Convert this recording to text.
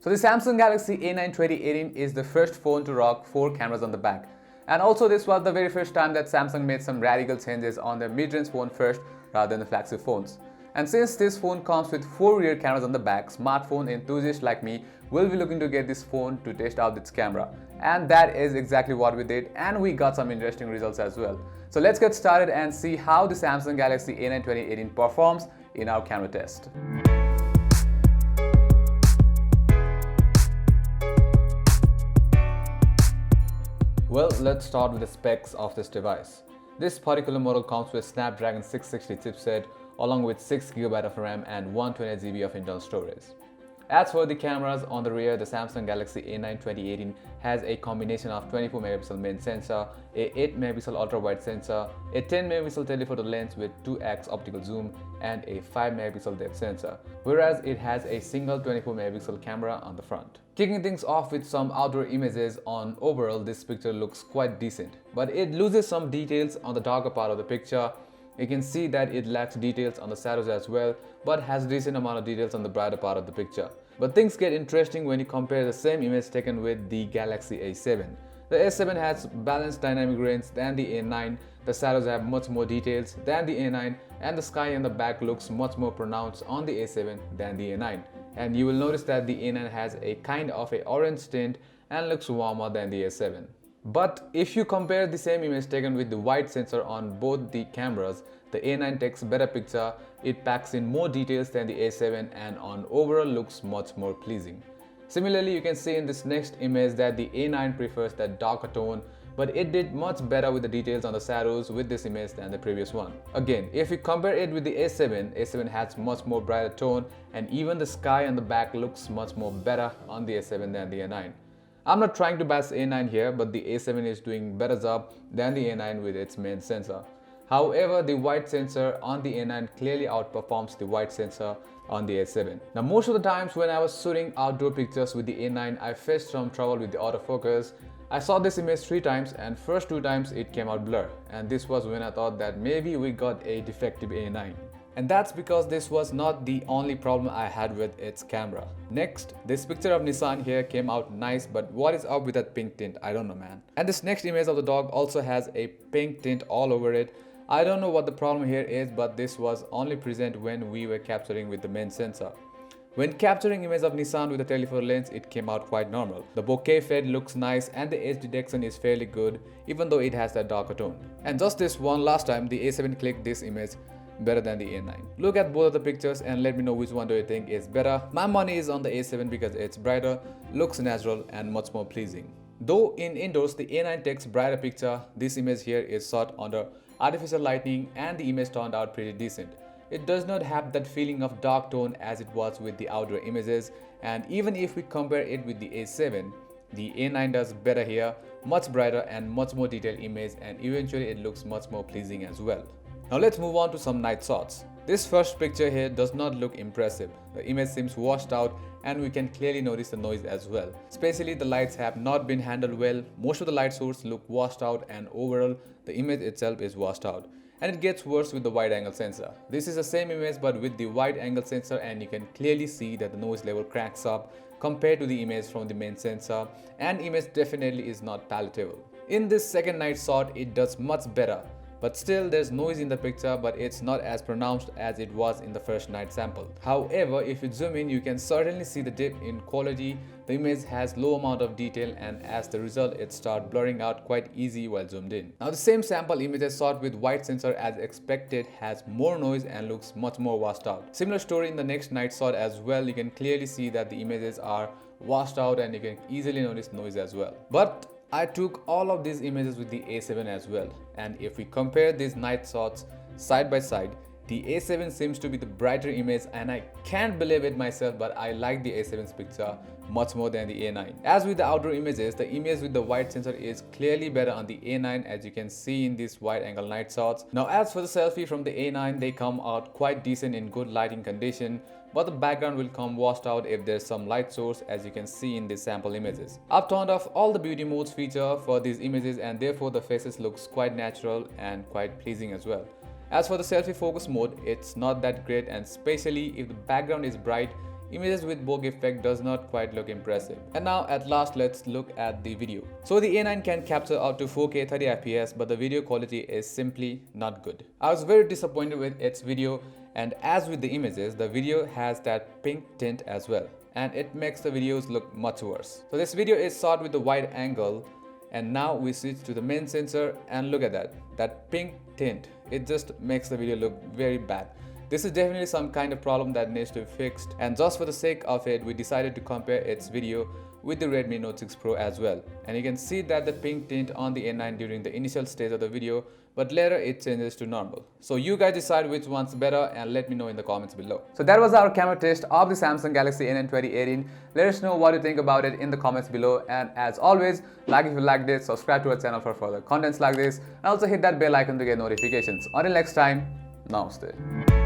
So the Samsung Galaxy A9 2018 is the first phone to rock 4 cameras on the back. And also this was the very first time that Samsung made some radical changes on their mid-range phone first rather than the flagship phones. And since this phone comes with 4 rear cameras on the back, smartphone enthusiasts like me will be looking to get this phone to test out its camera. And that is exactly what we did, and we got some interesting results as well. So let's get started and see how the Samsung Galaxy A9 2018 performs in our camera test. Well, let's start with the specs of this device. This particular model comes with Snapdragon 660 chipset along with 6GB of RAM and 128GB of internal storage. As for the cameras, on the rear, the Samsung Galaxy A9 2018 has a combination of 24MP main sensor, a 8MP ultra-wide sensor, a 10MP telephoto lens with 2x optical zoom, and a 5MP depth sensor, whereas it has a single 24MP camera on the front. Kicking things off with some outdoor images, on overall this picture looks quite decent, but it loses some details on the darker part of the picture. You can see that it lacks details on the shadows as well, but has decent amount of details on the brighter part of the picture. But things get interesting when you compare the same image taken with the Galaxy A7. The A7 has balanced dynamic range than the A9, the shadows have much more details than the A9, and the sky in the back looks much more pronounced on the A7 than the A9. And you will notice that the A9 has a kind of a orange tint and looks warmer than the A7. But if you compare the same image taken with the wide sensor on both the cameras, the A9 takes better picture, it packs in more details than the A7 and on overall looks much more pleasing. Similarly, you can see in this next image that the A9 prefers that darker tone, but it did much better with the details on the shadows with this image than the previous one. Again, if you compare it with the A7, A7 has much more brighter tone and even the sky on the back looks much more better on the A7 than the A9. I'm not trying to bash A9 here, but the A7 is doing better job than the A9 with its main sensor. However, the wide sensor on the A9 clearly outperforms the wide sensor on the A7. Now, most of the times when I was shooting outdoor pictures with the A9, I faced some trouble with the autofocus. I saw this image 3 times and first 2 times it came out blur, and this was when I thought that maybe we got a defective A9. And that's because this was not the only problem I had with its camera. Next, this picture of Nissan here came out nice, but what is up with that pink tint? I don't know, man. And this next image of the dog also has a pink tint all over it. I don't know what the problem here is, but this was only present when we were capturing with the main sensor. When capturing image of Nissan with the telephoto lens, it came out quite normal. The bokeh fade looks nice and the edge detection is fairly good, even though it has that darker tone. And just this one last time, the A7 clicked this image better than the A9. Look at both of the pictures and let me know which one do you think is better. My money is on the A7 because it's brighter, looks natural and much more pleasing. Though in indoors the A9 takes brighter picture, this image here is shot under artificial lighting and the image turned out pretty decent. It does not have that feeling of dark tone as it was with the outdoor images, and even if we compare it with the A7, the A9 does better here, much brighter and much more detailed image, and eventually it looks much more pleasing as well. Now let's move on to some night shots. This first picture here does not look impressive. The image seems washed out and we can clearly notice the noise as well. Especially the lights have not been handled well. Most of the light source look washed out and overall the image itself is washed out. And it gets worse with the wide angle sensor. This is the same image but with the wide angle sensor, and you can clearly see that the noise level cracks up compared to the image from the main sensor, and image definitely is not palatable. In this second night shot, it does much better. But still there's noise in the picture, but it's not as pronounced as it was in the first night sample. However, if you zoom in, you can certainly see the dip in quality. The image has low amount of detail and as the result it starts blurring out quite easy while zoomed in. Now the same sample image shot with wide sensor as expected has more noise and looks much more washed out. Similar story in the next night shot as well. You can clearly see that the images are washed out and you can easily notice noise as well. But I took all of these images with the A7 as well, and if we compare these night shots side by side, the A7 seems to be the brighter image, and I can't believe it myself, but I like the A7's picture much more than the A9. As with the outdoor images, the image with the wide sensor is clearly better on the A9, as you can see in these wide angle night shots. Now as for the selfie from the A9, they come out quite decent in good lighting condition, but the background will come washed out if there's some light source, as you can see in these sample images. I've turned off all the beauty modes feature for these images, and therefore the faces looks quite natural and quite pleasing as well. As for the selfie focus mode, it's not that great, and especially if the background is bright, images with bokeh effect does not quite look impressive. And now at last let's look at the video. So the A9 can capture up to 4K 30 FPS, but the video quality is simply not good. I was very disappointed with its video, and as with the images, the video has that pink tint as well, and it makes the videos look much worse. So this video is shot with the wide angle, and now we switch to the main sensor and look at that pink tint. It just makes the video look very bad. This is definitely some kind of problem that needs to be fixed, and just for the sake of it, we decided to compare its video with the Redmi Note 6 Pro as well. And you can see that the pink tint on the A9 during the initial stage of the video, but later it changes to normal. So you guys decide which one's better and let me know in the comments below. So that was our camera test of the Samsung Galaxy A9 2018. Let us know what you think about it in the comments below, and as always, like if you liked it, subscribe to our channel for further contents like this, and also hit that bell icon to get notifications. Until next time, namaste.